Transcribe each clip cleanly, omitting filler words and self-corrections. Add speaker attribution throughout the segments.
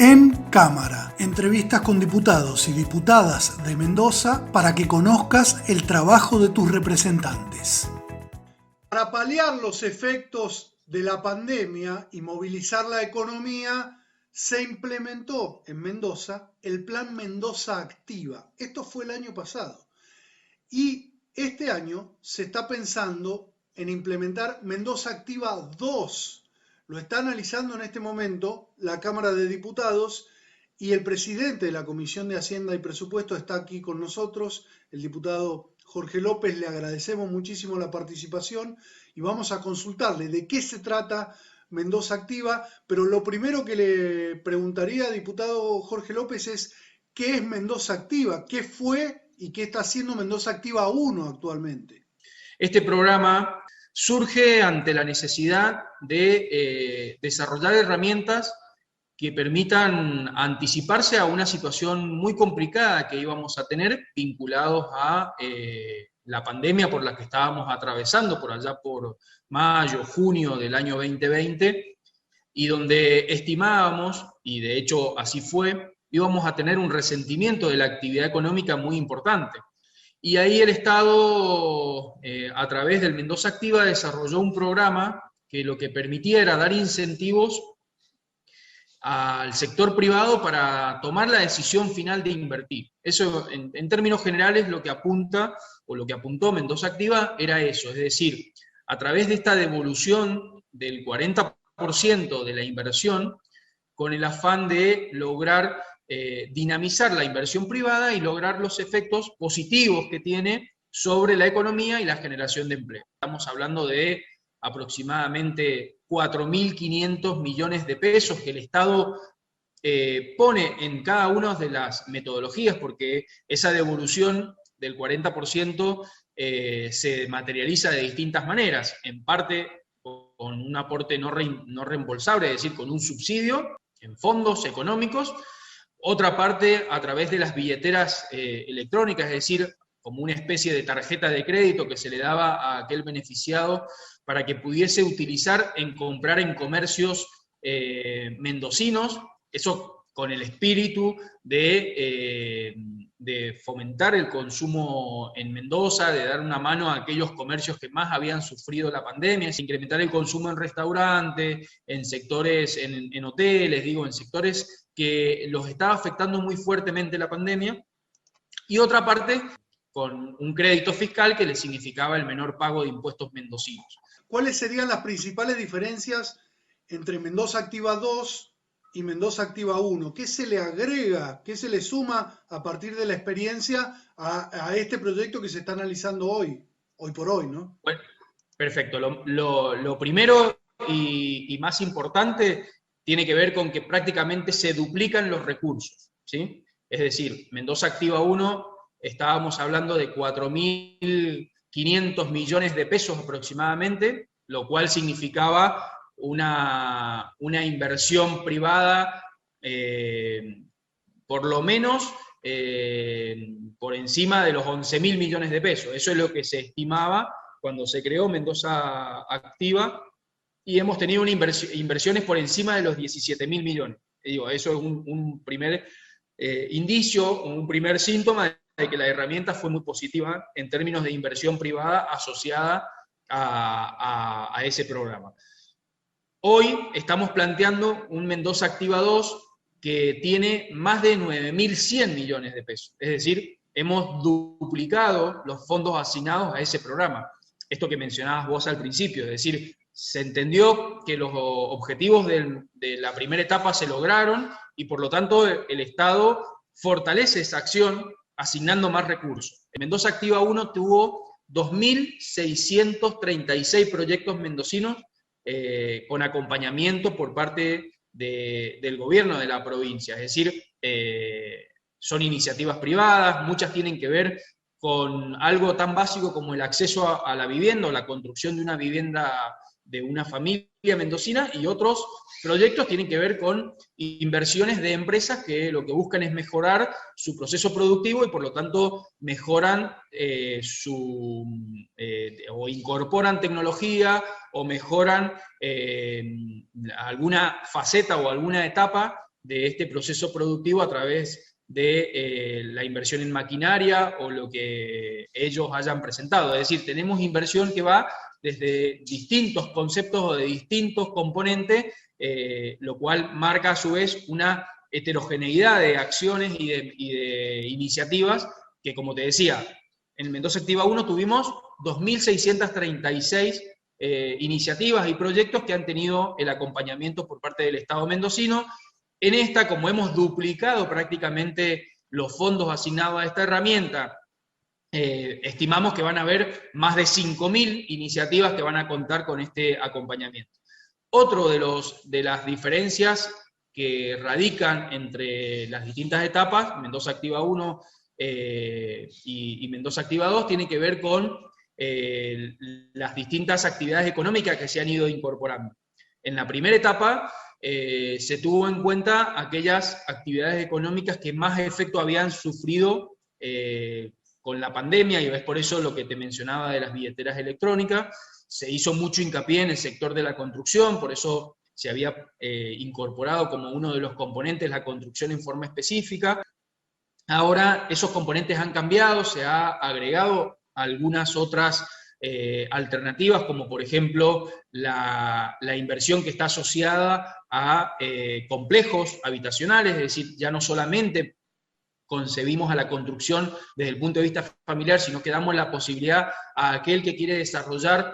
Speaker 1: En Cámara, entrevistas con diputados y diputadas de Mendoza para que conozcas el trabajo de tus representantes. Para paliar los efectos de la pandemia y movilizar la economía, se implementó en Mendoza el Plan Mendoza Activa. Esto fue el año pasado. Y este año se está pensando en implementar Mendoza Activa 2. Lo está analizando en este momento la Cámara de Diputados y el presidente de la Comisión de Hacienda y Presupuesto está aquí con nosotros, el diputado Jorge López. Le agradecemos muchísimo la participación y vamos a consultarle de qué se trata Mendoza Activa, pero lo primero que le preguntaría, diputado Jorge López, es ¿qué es Mendoza Activa? ¿Qué fue y qué está haciendo Mendoza Activa 1 actualmente?
Speaker 2: Este programa surge ante la necesidad de desarrollar herramientas que permitan anticiparse a una situación muy complicada que íbamos a tener vinculados a la pandemia por la que estábamos atravesando por allá por mayo, junio del año 2020, y donde estimábamos, y de hecho así fue, íbamos a tener un resentimiento de la actividad económica muy importante. Y ahí el Estado, a través del Mendoza Activa, desarrolló un programa que lo que permitía era dar incentivos al sector privado para tomar la decisión final de invertir. Eso, en términos generales, lo que apunta, o lo que apuntó Mendoza Activa, era eso, es decir, a través de esta devolución del 40% de la inversión, con el afán de lograr dinamizar la inversión privada y lograr los efectos positivos que tiene sobre la economía y la generación de empleo. Estamos hablando de aproximadamente 4.500 millones de pesos que el Estado pone en cada una de las metodologías, porque esa devolución del 40% se materializa de distintas maneras, en parte con un aporte no reembolsable, es decir, con un subsidio en fondos económicos, otra parte a través de las billeteras electrónicas, es decir, como una especie de tarjeta de crédito que se le daba a aquel beneficiado para que pudiese utilizar en comprar en comercios mendocinos, eso con el espíritu de fomentar el consumo en Mendoza, de dar una mano a aquellos comercios que más habían sufrido la pandemia, incrementar el consumo en restaurantes, en sectores, en hoteles, digo, en sectores que los estaba afectando muy fuertemente la pandemia, y otra parte con un crédito fiscal que le significaba el menor pago de impuestos mendocinos.
Speaker 1: ¿Cuáles serían las principales diferencias entre Mendoza Activa 2 y Mendoza Activa 1? ¿Qué se le agrega, qué se le suma a partir de la experiencia a este proyecto que se está analizando hoy por hoy, ¿no?
Speaker 2: Bueno, perfecto. Lo primero y más importante tiene que ver con que prácticamente se duplican los recursos, ¿sí? Es decir, Mendoza Activa 1 estábamos hablando de 4.500 millones de pesos aproximadamente, lo cual significaba una inversión privada por lo menos por encima de los 11.000 millones de pesos. Eso es lo que se estimaba cuando se creó Mendoza Activa, y hemos tenido inversiones por encima de los 17.000 millones. Digo, eso es un primer indicio, un primer síntoma de que la herramienta fue muy positiva en términos de inversión privada asociada a ese programa. Hoy estamos planteando un Mendoza Activa 2 que tiene más de 9.100 millones de pesos. Es decir, hemos duplicado los fondos asignados a ese programa. Esto que mencionabas vos al principio, es decir, se entendió que los objetivos de la primera etapa se lograron y por lo tanto el Estado fortalece esa acción asignando más recursos. Mendoza Activa 1 tuvo 2.636 proyectos mendocinos con acompañamiento por parte del gobierno de la provincia, es decir, son iniciativas privadas, muchas tienen que ver con algo tan básico como el acceso a la vivienda o la construcción de una vivienda de una familia mendocina, y otros proyectos tienen que ver con inversiones de empresas que lo que buscan es mejorar su proceso productivo y por lo tanto mejoran o incorporan tecnología o mejoran alguna faceta o alguna etapa de este proceso productivo a través de la inversión en maquinaria o lo que ellos hayan presentado. Es decir, tenemos inversión que va desde distintos conceptos o de distintos componentes, lo cual marca a su vez una heterogeneidad de acciones y de iniciativas que, como te decía, en Mendoza Activa 1 tuvimos 2.636 iniciativas y proyectos que han tenido el acompañamiento por parte del Estado mendocino. En esta, como hemos duplicado prácticamente los fondos asignados a esta herramienta, estimamos que van a haber más de 5.000 iniciativas que van a contar con este acompañamiento. Otro de las diferencias que radican entre las distintas etapas, Mendoza Activa 1 y Mendoza Activa 2, tiene que ver con las distintas actividades económicas que se han ido incorporando. En la primera etapa se tuvo en cuenta aquellas actividades económicas que más efecto habían sufrido con la pandemia, y es por eso lo que te mencionaba de las billeteras electrónicas. Se hizo mucho hincapié en el sector de la construcción, por eso se había incorporado como uno de los componentes la construcción en forma específica. Ahora esos componentes han cambiado, se ha agregado algunas otras alternativas, como por ejemplo la inversión que está asociada a complejos habitacionales, es decir, ya no solamente concebimos a la construcción desde el punto de vista familiar, sino que damos la posibilidad a aquel que quiere desarrollar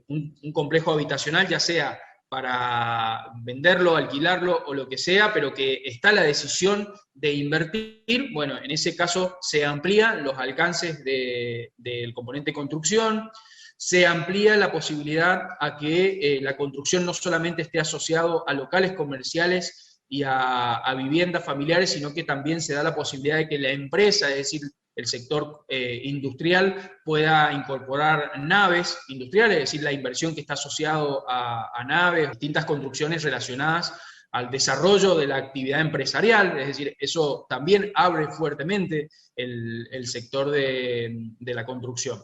Speaker 2: un complejo habitacional, ya sea para venderlo, alquilarlo o lo que sea, pero que está la decisión de invertir. Bueno, en ese caso se amplían los alcances del componente construcción, se amplía la posibilidad a que la construcción no solamente esté asociado a locales comerciales y a viviendas familiares, sino que también se da la posibilidad de que la empresa, es decir, el sector industrial, pueda incorporar naves industriales, es decir, la inversión que está asociado a naves, distintas construcciones relacionadas al desarrollo de la actividad empresarial, es decir, eso también abre fuertemente el sector de la construcción.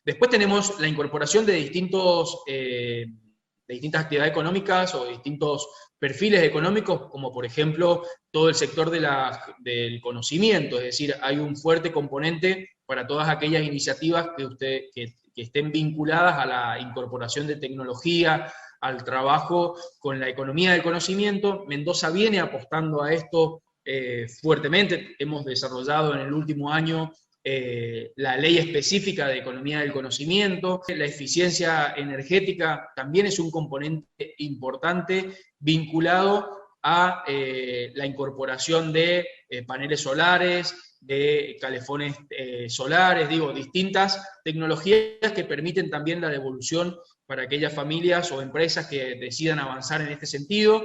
Speaker 2: Después tenemos la incorporación de distintas actividades económicas o distintos perfiles económicos, como por ejemplo todo el sector del conocimiento, es decir, hay un fuerte componente para todas aquellas iniciativas que estén vinculadas a la incorporación de tecnología, al trabajo con la economía del conocimiento. Mendoza viene apostando a esto fuertemente. Hemos desarrollado en el último año la ley específica de economía del conocimiento. La eficiencia energética también es un componente importante vinculado a la incorporación de paneles solares, de calefones solares, distintas tecnologías que permiten también la devolución para aquellas familias o empresas que decidan avanzar en este sentido.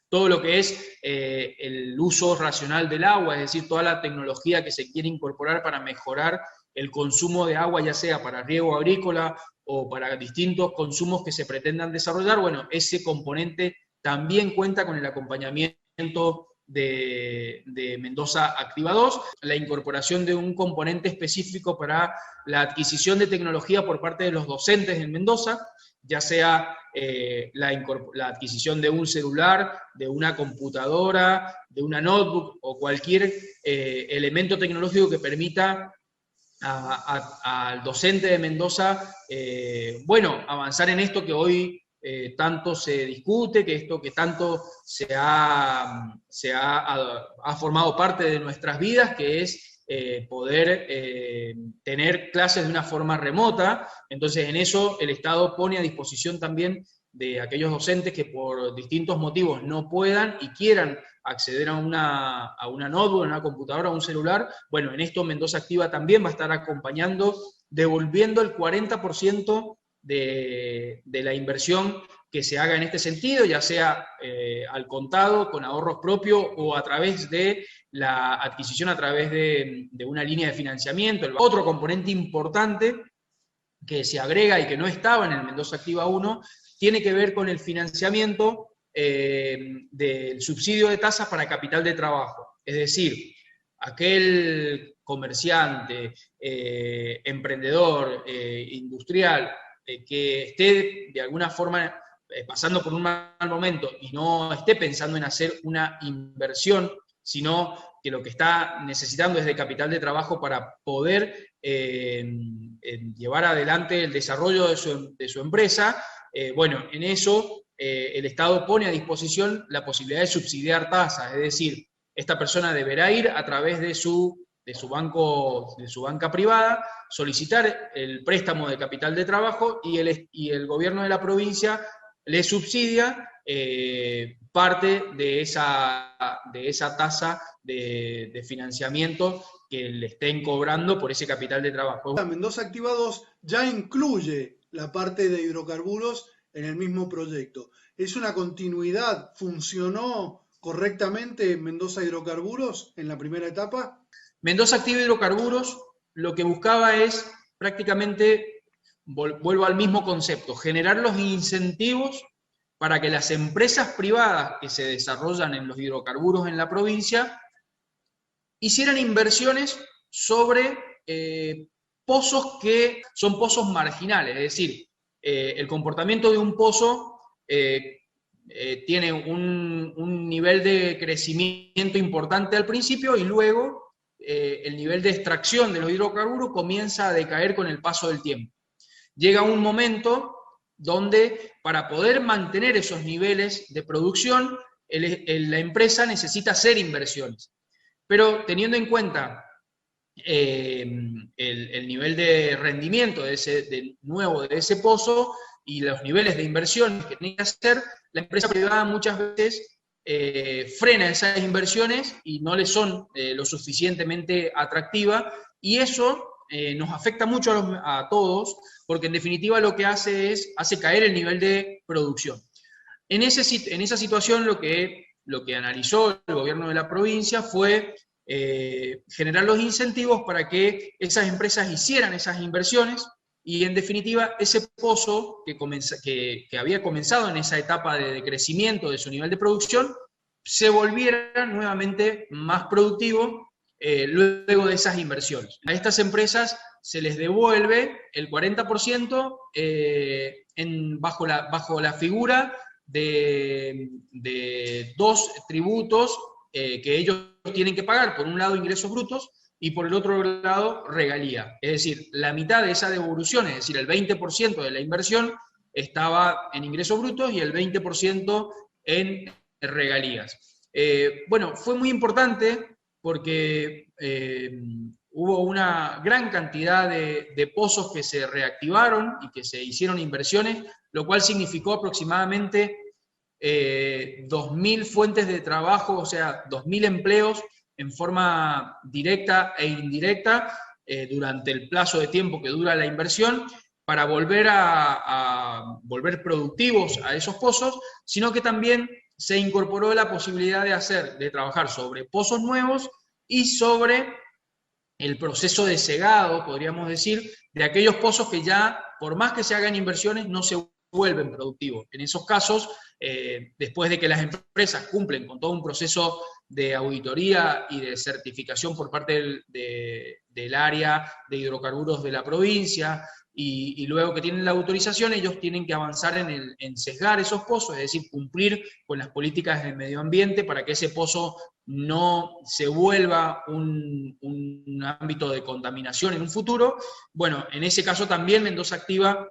Speaker 2: Todo lo que es el uso racional del agua, es decir, toda la tecnología que se quiere incorporar para mejorar el consumo de agua, ya sea para riego agrícola o para distintos consumos que se pretendan desarrollar. Bueno, ese componente también cuenta con el acompañamiento de Mendoza Activa 2, la incorporación de un componente específico para la adquisición de tecnología por parte de los docentes en Mendoza, ya sea la adquisición de un celular, de una computadora, de una notebook o cualquier elemento tecnológico que permita al docente de Mendoza, avanzar en esto que hoy tanto se discute, que esto que tanto ha formado parte de nuestras vidas, que es poder tener clases de una forma remota. Entonces en eso el Estado pone a disposición también de aquellos docentes que por distintos motivos no puedan y quieran acceder a una notebook, a una computadora, a un celular. Bueno, en esto Mendoza Activa también va a estar acompañando, devolviendo el 40% de la inversión que se haga en este sentido, ya sea al contado, con ahorros propios o a través de la adquisición a través de una línea de financiamiento. Otro componente importante que se agrega y que no estaba en el Mendoza Activa 1 tiene que ver con el financiamiento del subsidio de tasas para capital de trabajo. Es decir, aquel comerciante, emprendedor, industrial, que esté de alguna forma pasando por un mal momento y no esté pensando en hacer una inversión, sino que lo que está necesitando es de capital de trabajo para poder llevar adelante el desarrollo de su empresa, bueno, en eso el Estado pone a disposición la posibilidad de subsidiar tasas, es decir, esta persona deberá ir a través de su banca privada, solicitar el préstamo de capital de trabajo y el gobierno de la provincia le subsidia parte de esa tasa de financiamiento que le estén cobrando por ese capital de trabajo.
Speaker 1: Mendoza Activa 2 ya incluye la parte de hidrocarburos en el mismo proyecto. ¿Es una continuidad? ¿Funcionó correctamente Mendoza Hidrocarburos en la primera etapa?
Speaker 2: Mendoza Activa Hidrocarburos lo que buscaba es prácticamente, vuelvo al mismo concepto, generar los incentivos para que las empresas privadas que se desarrollan en los hidrocarburos en la provincia hicieran inversiones sobre pozos que son pozos marginales, es decir, el comportamiento de un pozo tiene un nivel de crecimiento importante al principio y luego el nivel de extracción de los hidrocarburos comienza a decaer con el paso del tiempo. Llega un momento donde para poder mantener esos niveles de producción, la empresa necesita hacer inversiones. Pero teniendo en cuenta el nivel de rendimiento de ese pozo y los niveles de inversión que tiene que hacer, la empresa privada muchas veces frena esas inversiones y no le son lo suficientemente atractivas, y eso nos afecta mucho a todos, porque en definitiva lo que hace caer el nivel de producción. En esa situación lo que analizó el gobierno de la provincia fue generar los incentivos para que esas empresas hicieran esas inversiones y en definitiva ese pozo que había comenzado en esa etapa de crecimiento de su nivel de producción se volviera nuevamente más productivo luego de esas inversiones. A estas empresas se les devuelve el 40% bajo la figura de dos tributos que ellos tienen que pagar, por un lado ingresos brutos y por el otro lado regalía. Es decir, la mitad de esa devolución, es decir, el 20% de la inversión estaba en ingresos brutos y el 20% en regalías. Bueno, fue muy importante porque hubo una gran cantidad de pozos que se reactivaron y que se hicieron inversiones, lo cual significó aproximadamente 2.000 fuentes de trabajo, o sea, 2.000 empleos en forma directa e indirecta durante el plazo de tiempo que dura la inversión, para volver volver productivos a esos pozos, sino que también se incorporó la posibilidad de trabajar sobre pozos nuevos y sobre el proceso de cegado, podríamos decir, de aquellos pozos que ya, por más que se hagan inversiones, no se vuelven productivos. En esos casos, después de que las empresas cumplen con todo un proceso de auditoría y de certificación por parte del área de hidrocarburos de la provincia, y luego que tienen la autorización, ellos tienen que avanzar en sesgar esos pozos, es decir, cumplir con las políticas del medio ambiente para que ese pozo no se vuelva un ámbito de contaminación en un futuro. Bueno, en ese caso también Mendoza Activa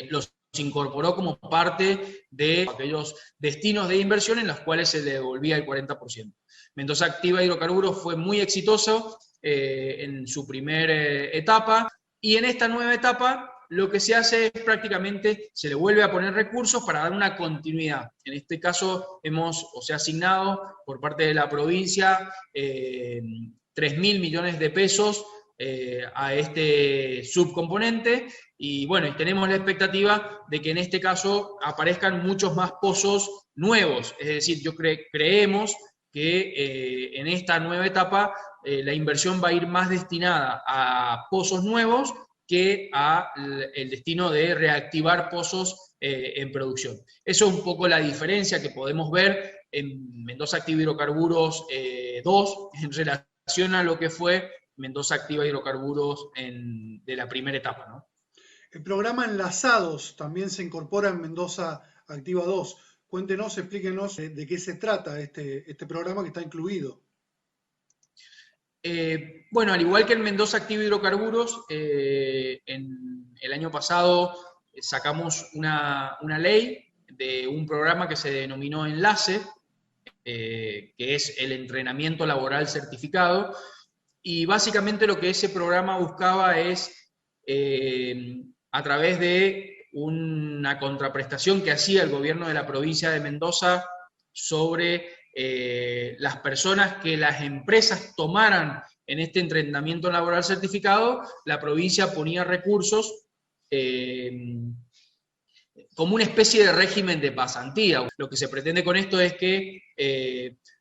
Speaker 2: los incorporó como parte de aquellos destinos de inversión en los cuales se le devolvía el 40%. Mendoza Activa Hidrocarburos fue muy exitoso en su primera etapa, y en esta nueva etapa lo que se hace es prácticamente, se le vuelve a poner recursos para dar una continuidad. En este caso se ha asignado por parte de la provincia 3.000 millones de pesos a este subcomponente, y bueno, y tenemos la expectativa de que en este caso aparezcan muchos más pozos nuevos, es decir, creemos que en esta nueva etapa la inversión va a ir más destinada a pozos nuevos que al destino de reactivar pozos en producción. Eso es un poco la diferencia que podemos ver en Mendoza Activa Hidrocarburos 2 en relación a lo que fue Mendoza Activa Hidrocarburos de la primera etapa, ¿no?
Speaker 1: El programa Enlazados también se incorpora en Mendoza Activa 2. Cuéntenos, explíquenos de qué se trata este programa que está incluido.
Speaker 2: Bueno, al igual que en Mendoza Activa Hidrocarburos, en el año pasado sacamos una ley de un programa que se denominó Enlace, que es el entrenamiento laboral certificado, y básicamente lo que ese programa buscaba es, a través de una contraprestación que hacía el gobierno de la provincia de Mendoza sobre las personas que las empresas tomaran en este entrenamiento laboral certificado, la provincia ponía recursos como una especie de régimen de pasantía. Lo que se pretende con esto es que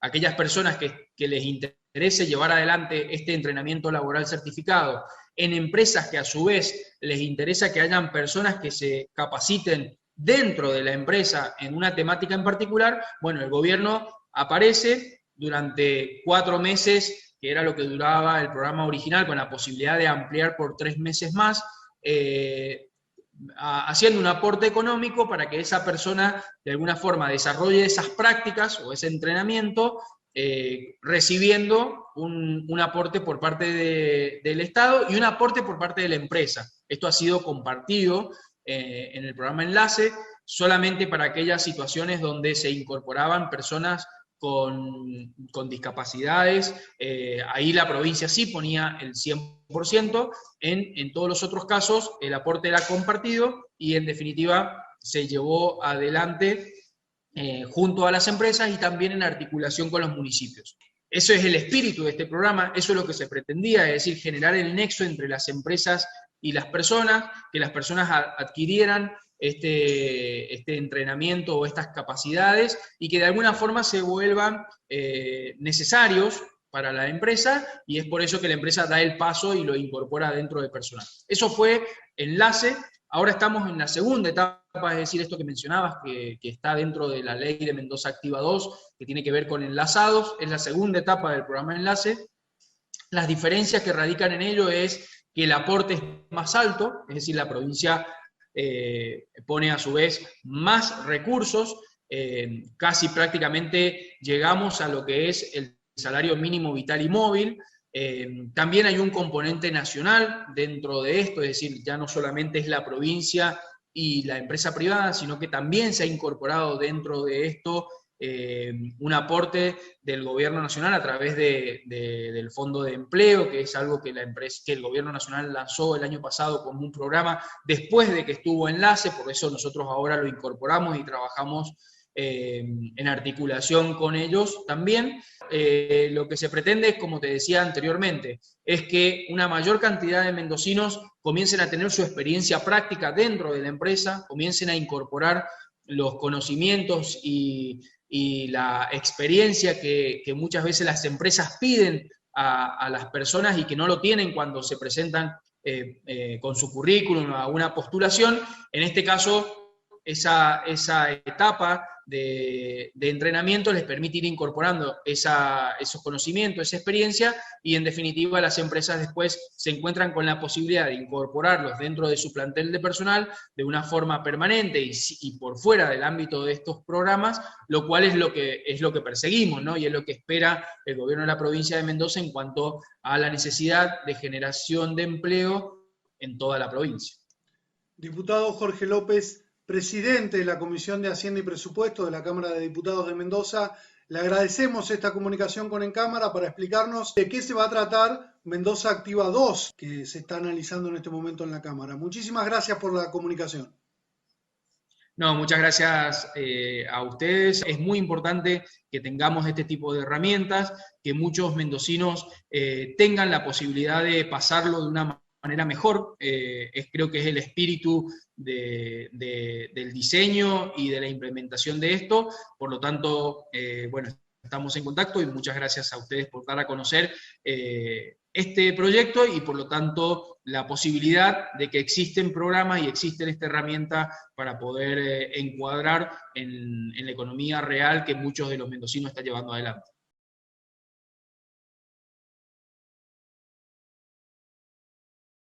Speaker 2: aquellas personas que les interese llevar adelante este entrenamiento laboral certificado en empresas que a su vez les interesa que hayan personas que se capaciten dentro de la empresa en una temática en particular, bueno, el gobierno aparece durante 4 meses, que era lo que duraba el programa original, con la posibilidad de ampliar por 3 meses más, haciendo un aporte económico para que esa persona de alguna forma desarrolle esas prácticas o ese entrenamiento, recibiendo un aporte por parte del Estado y un aporte por parte de la empresa. Esto ha sido compartido en el programa Enlace solamente para aquellas situaciones donde se incorporaban personas con discapacidades. Ahí la provincia sí ponía el 100%, en todos los otros casos el aporte era compartido y en definitiva se llevó adelante junto a las empresas y también en articulación con los municipios. Eso es el espíritu de este programa, eso es lo que se pretendía, es decir, generar el nexo entre las empresas y las personas, que las personas adquirieran este entrenamiento o estas capacidades y que de alguna forma se vuelvan necesarios para la empresa, y es por eso que la empresa da el paso y lo incorpora dentro del personal. Eso fue Enlace. Ahora estamos en la segunda etapa, es decir, esto que mencionabas, que está dentro de la ley de Mendoza Activa 2, que tiene que ver con enlazados, es la segunda etapa del programa Enlace. Las diferencias que radican en ello es que el aporte es más alto, es decir, la provincia pone a su vez más recursos, casi prácticamente llegamos a lo que es el salario mínimo vital y móvil. También hay un componente nacional dentro de esto, es decir, ya no solamente es la provincia y la empresa privada, sino que también se ha incorporado dentro de esto un aporte del gobierno nacional a través del Fondo de Empleo, que es algo que el gobierno nacional lanzó el año pasado como un programa después de que estuvo Enlace, por eso nosotros ahora lo incorporamos y trabajamos en articulación con ellos también. Lo que se pretende, como te decía anteriormente, es que una mayor cantidad de mendocinos comiencen a tener su experiencia práctica dentro de la empresa, comiencen a incorporar los conocimientos y la experiencia que muchas veces las empresas piden a las personas y que no lo tienen cuando se presentan con su currículum a una postulación. En este caso, esa etapa de entrenamiento les permite ir incorporando esos conocimientos, esa experiencia, y en definitiva las empresas después se encuentran con la posibilidad de incorporarlos dentro de su plantel de personal de una forma permanente y por fuera del ámbito de estos programas, lo cual es lo que perseguimos, ¿no? Y es lo que espera el gobierno de la provincia de Mendoza en cuanto a la necesidad de generación de empleo en toda la provincia.
Speaker 1: Diputado Jorge López, presidente de la Comisión de Hacienda y Presupuesto de la Cámara de Diputados de Mendoza, le agradecemos esta comunicación con En Cámara para explicarnos de qué se va a tratar Mendoza Activa 2, que se está analizando en este momento en la Cámara. Muchísimas gracias por la comunicación.
Speaker 2: No, muchas gracias a ustedes. Es muy importante que tengamos este tipo de herramientas, que muchos mendocinos tengan la posibilidad de pasarlo de una manera mejor. Creo que es el espíritu del diseño y de la implementación de esto. Por lo tanto, bueno, estamos en contacto y muchas gracias a ustedes por dar a conocer este proyecto y por lo tanto la posibilidad de que existen programas y existen esta herramienta para poder encuadrar en la economía real que muchos de los mendocinos están llevando adelante.